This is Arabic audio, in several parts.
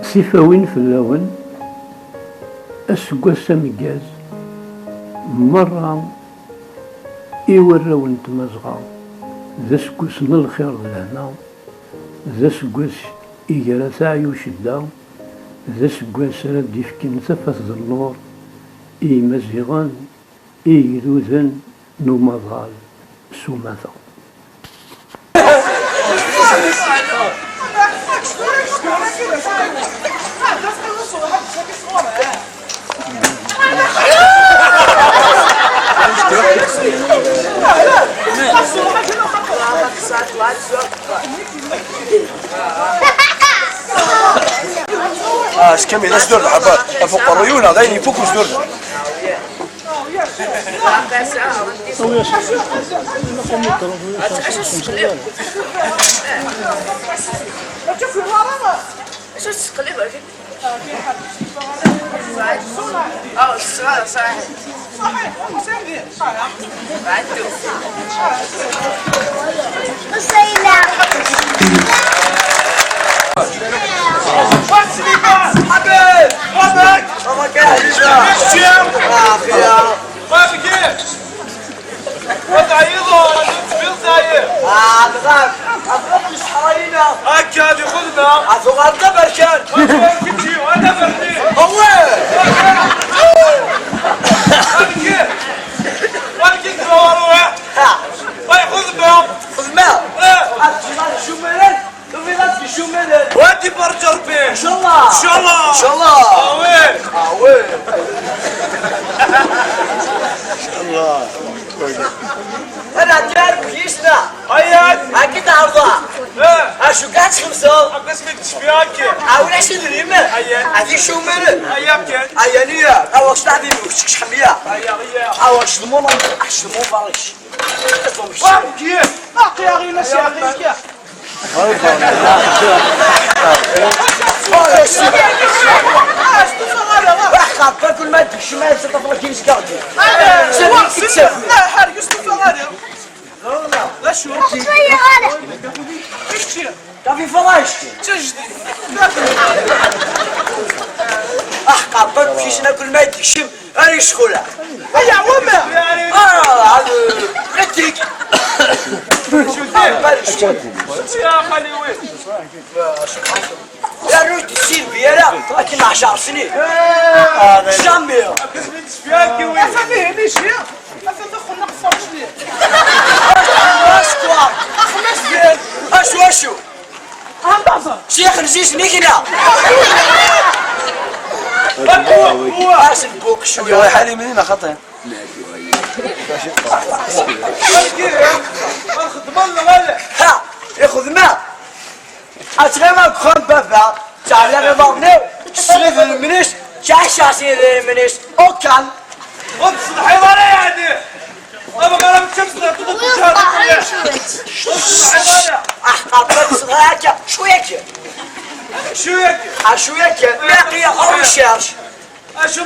سيفاوين فلاون اسقواس امكاز مرة إيوراون تمازغا ذا سقواس من الخير لهنا، ذا سقواس إيجرا سعيو شدة، ذا سقواس راد يفكين ثفاث النور إيمازيغان إيجدوذن نوماضال سوماثا. شكمل ناس دول العباد فوق الريون هذا يفوق وش دول هكا خذنا عفوا غدا بركان كنتي وانا بردي هو ولكن تروح خذ ماء خذ ماء شو ملل في شو ملل وانت برجر بيه ان شاء الله ان شاء الله ان شاء الله وين وين ان شاء الله انا جايب كيسنا هيا اكيد عرضها اشو قاعد خمسه قسمك تشبياك عاول 20 ريمه هيا هذه شو مال هيا كان هيا نيه او شحال ديك حميه هيا هيا او شلمون شلمون فارش كي اقي يا غير ناس يا اخي خاطر كل ما تمشي ما تطلع كيف سكاوتي لا حرق استفا غادي لا شو شويه غادي كافي فراش تجدي خاطر مشيش ناكل ما يتشم راني شغله هيا وما غتيك يا خلي وين يا روح تسير بيا لكن 10 سنين جامي كسبت شفياك وين افهمني ليش يا افهم نقصر شويه اشكوا اخمس ديال اشو هندسه شيخ نجيش نيكنا هو اسف بوك شويه حالي منين خطا ها ياخذ ماء اتغيما كون بابا تعال انا ضامنه تسلف المنيش شاشاسي المنيش اوكل وتصلح حيوانه يعني ابا قلم الشمس لا تضرب الشهر احقق صغيرك شويك شويك شويك باقي اورشيرش اشو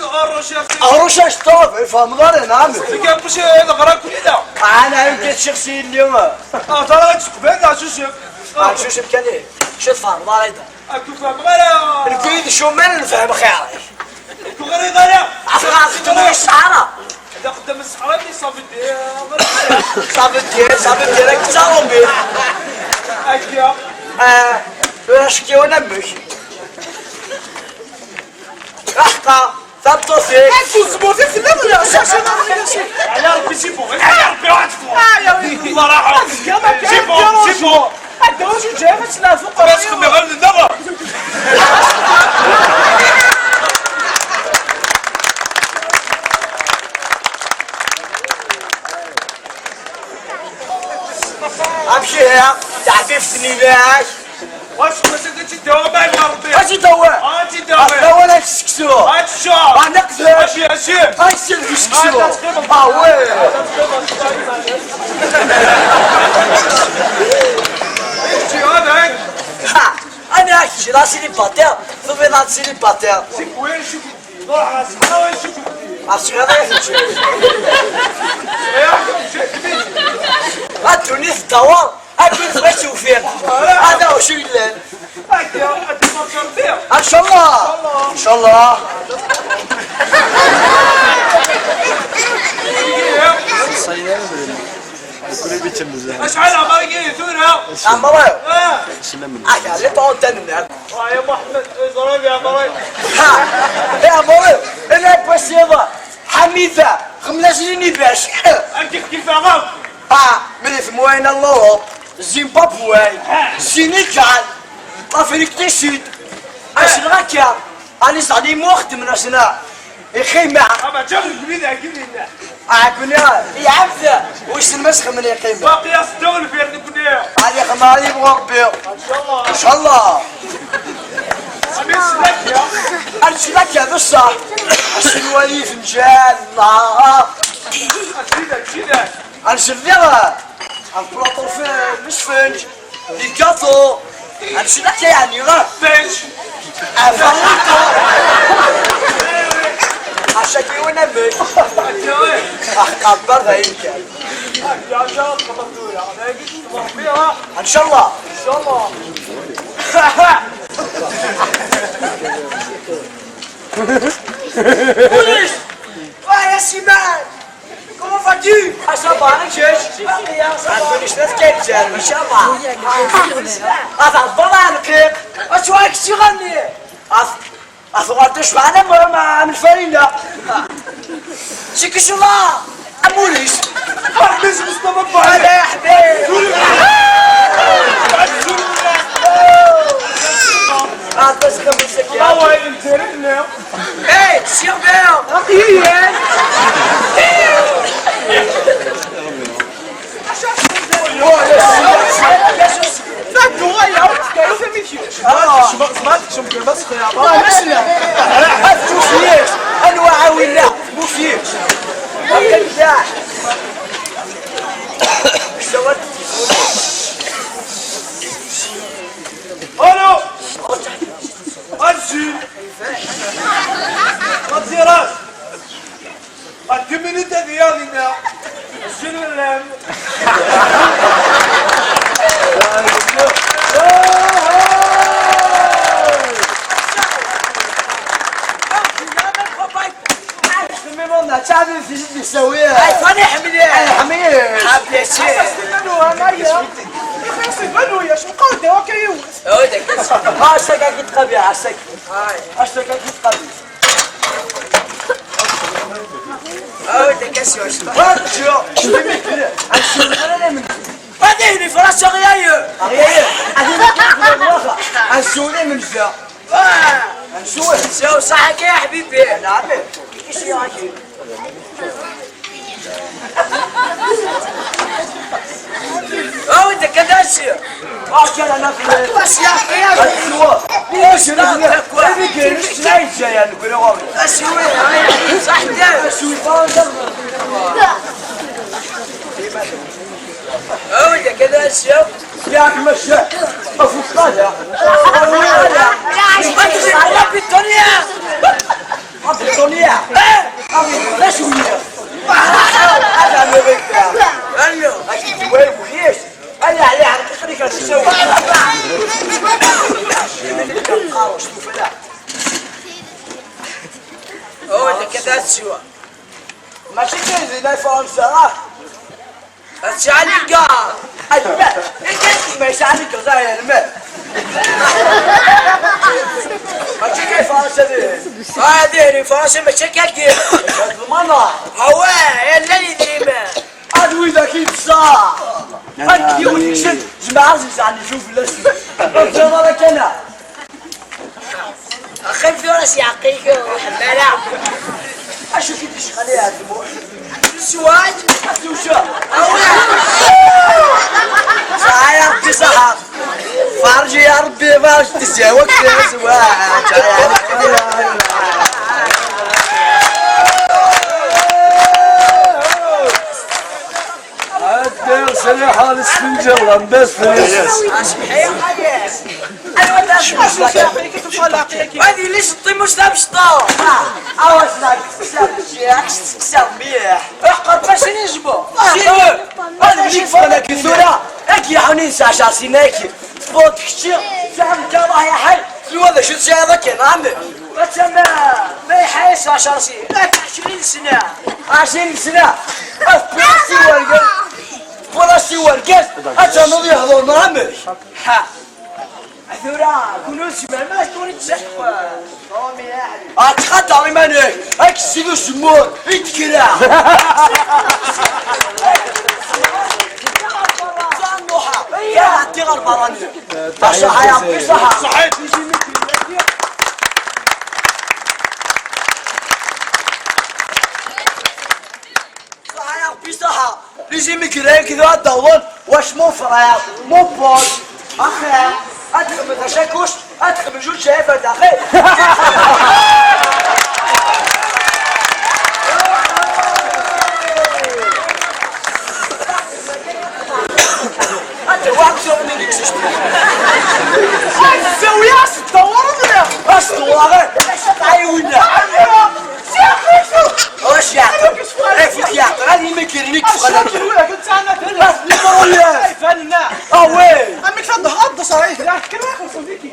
اورشيرش طوف فهم غير نعم كيف مش هذا غراك كده انا يمكن شخصي اليوم ترى تقبل شو شوف كان ايه شو تفهم ضاريده اكو فهم غير الكويد شو من نفهم خياري اكو غير غير عفوا مش صحراء هذا قدام الصحراء اللي صافي ديالك تصاوم به هكا واش كيونا مشي احقا ثبتوا فيك انتو زبوطي في النمر يا شاشة على ربي سيبو على ربي واحد فوق الله راحوا سيبو هدا واش جاي ما تسلافو راسكم يا غير النمر امشي هيا تعففتني باش واش ما تقدرش تداوى معي مرضي واش تداوى تداوى لا تسكسو هاتشا نقزل هاشي هاشي تسكسو وي ايش هذا انا هاشي راسي لي باتير ثم راسي لي باتير وين شوف روح راسي وين شوف راسي هذا هاتوني في الدوار اكل فريش وفير هذا وش الليل ان شاء الله ان شاء الله اشعل عمري ثورة عمري اللي طول تنمنا يا محمد ضرب يا عمري يا عمري انا بسيطة حميدة 5 سنين باش انت كيف غاب من اسموين الله زيمبابوي سينيغال افريقيا السود اشن غاكا اني صدي موخت من اسنا يخيمة اما جاب الجبينة كبيرة عقنا يعبد وش المسخ من يقيمة باقي استول في الدنيا علي خمالي بربي ان شاء الله ان شاء الله امسلك يا ارسلك يا بصح السلوالي فنجان اشيدك ارسلها البلاطو فين مش فنج لي كاتو ارسلك يعني غير بنش افرطو عشاكي ونبي كبر ذا يمكن يا جاب خطوة انا قلت فيها ان شاء الله ان شاء الله بوليس يا سيمان comment vas-tu ça va نجيش عندي شنو كيتجان ان شاء الله هذا الضمان كيك اش رايك تغني اصواتش معنا مع الفرينة شيك شو الله اموليش بس مصطفى هذا يا حبيبي بس خمسك يا هو انترنت ايه سيرفير رقيقين انواع ولا مو فيه الو انزل وزيرات الكمينيت ديالنا شنو اللام تعرف في جد يسويها فاني حميد حبيتي عاشك اكيد قبيح عاشك اكيد قبيح اودك اسوي شو هذه فراس غيايه انسوني من فيها انسوي سو صحك يا حبيبي نعم ايش يعني انت كذا تصير كان انا بس يا اخي ليش انا مش نايجه يعني نقول والله اسوي صح ده اسوي فاضل انت كذا تصير ياك مشى افكارها لا في الدنيا في الدنيا لا شويه هذا اللي بيك الو اكيد وين بخيش انا عليه على تخريك تسوي هو انت كذا تسوى ماشي كذا لا فرنسا تشعل القاع الماء انت ما يشعل القاع الماء ماشي كيف فرنسا هذه فرنسا ماشي كيف المنار هو اللي ديما ادوي ذاك الصاع انت يوم شد جماعه عزيز يعني شوف الاسم انت مالك انا اخي في راسي عقيقه وحماله اشوف كيف تشغليها الدموع السواج السوشا يا ربي صحة فرجي يا ربي باش تساوك السواج الدير سريحة للسفنجة بس فليس هذه ليش الطيموش لا بشطاو عاوز لك تكسب مليح احقر باش نجبو هذا اللي فانا كثورة اكي حنين ساشا سيناكي فوت كتير فهم كره يا حي في وضع شو تساعدك يا نعم بس ما يحيي ساشا سي 20 سنة 20 سنة بلاستي ورقة بلاستي ورقة أنت نضي هذول نعم ها ثورة كنوز ما تكون تسحب أتخطى عمانك أكسيدو سمور إتكلا يا تغر براني صحيح يا صحة صحيح بصحة لازم يكرهك كذا الدولار واش مو فراغ مو بول أخي أدخل من تشكوش أدخل من جود شايفة أخي أنت واحد شو من اللي كششت سوي أستوارنا أستوارنا عيونا واش يعطيك؟ عرفك يعطيك هذه ما كيرنيك في غلط قلت انا فنان وي عمك تضحض صحيح لا كلمه خلصوا فيكي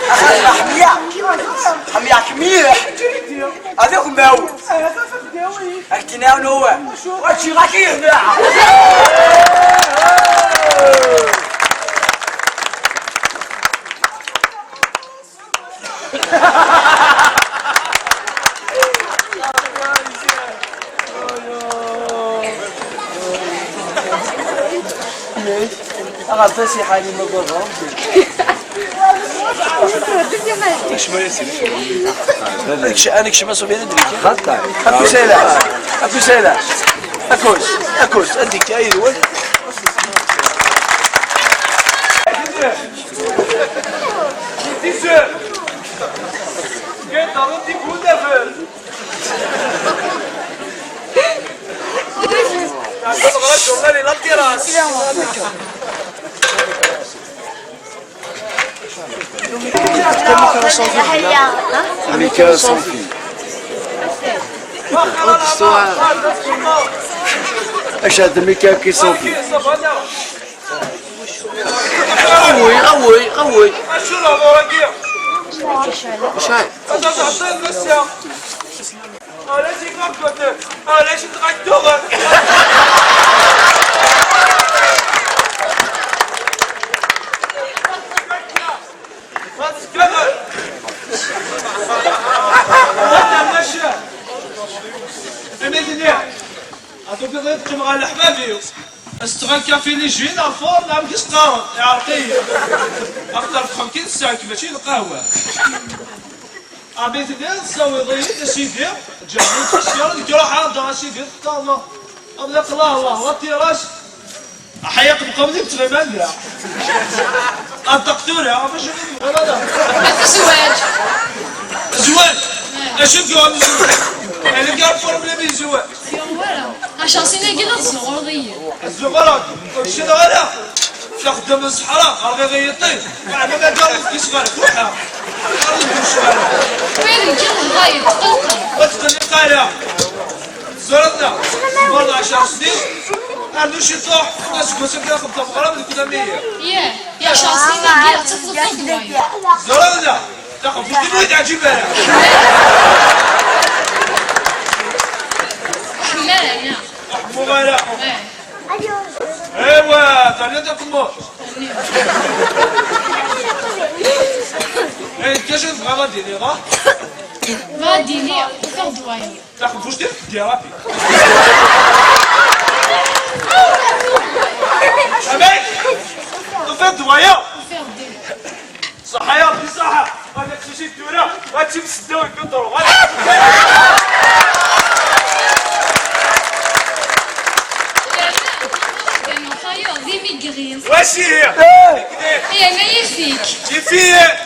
اخذنا حمية كمية هذاك ماوي اكتناو نوع واشي غاكي أغلطي حالي ما بابا أنا كشما صوبي ندري خطأ أكو سيلا أكو سيلا أكوس أديك أي دول Amica sans fille. أشهد ميكا كي sans fille. قوي. شو الأمور هي؟ شاي. ليش تغدوا؟ على حبابي استغل كافيني جوين الفور نعم كيس قهوة يا عرقي أكثر في 50 ساعة ماشي القهوة عبيت دير تسوي ضيق سيدي جابوا في السيارة ديك روح عرضها سيدي الله أبدا الله وطيراش حياة بقولي بتغيبان يا الدكتور يا باش زواج اشوف يوم اللي قال بروبليم الزواج عشان سنة كده صغيرة الزغرات شنو انا تخدم الصحراء غير يطير بعد ما جرب كيس غلط روحها وين الجن غايب قلقة وتقول قايله زرنا والله 10 سنين عنده شي طوح ناس كوسك ياخذ طبقه من القداميه يا عشان سنة كده تفضل زرنا تاخذ في عجيبه حمالة مغالا ايوه تاني تقمو ايه كشف غادي لي غا غادي لي وفير دوايا تاخذ واش دير رابي ابيك وفير دوايا وفير دي صحه يا ربي صحه هذاك شي الدوره غاتمشي بالسداوي كنضرب واش هي؟ هي ما يفيك يفيك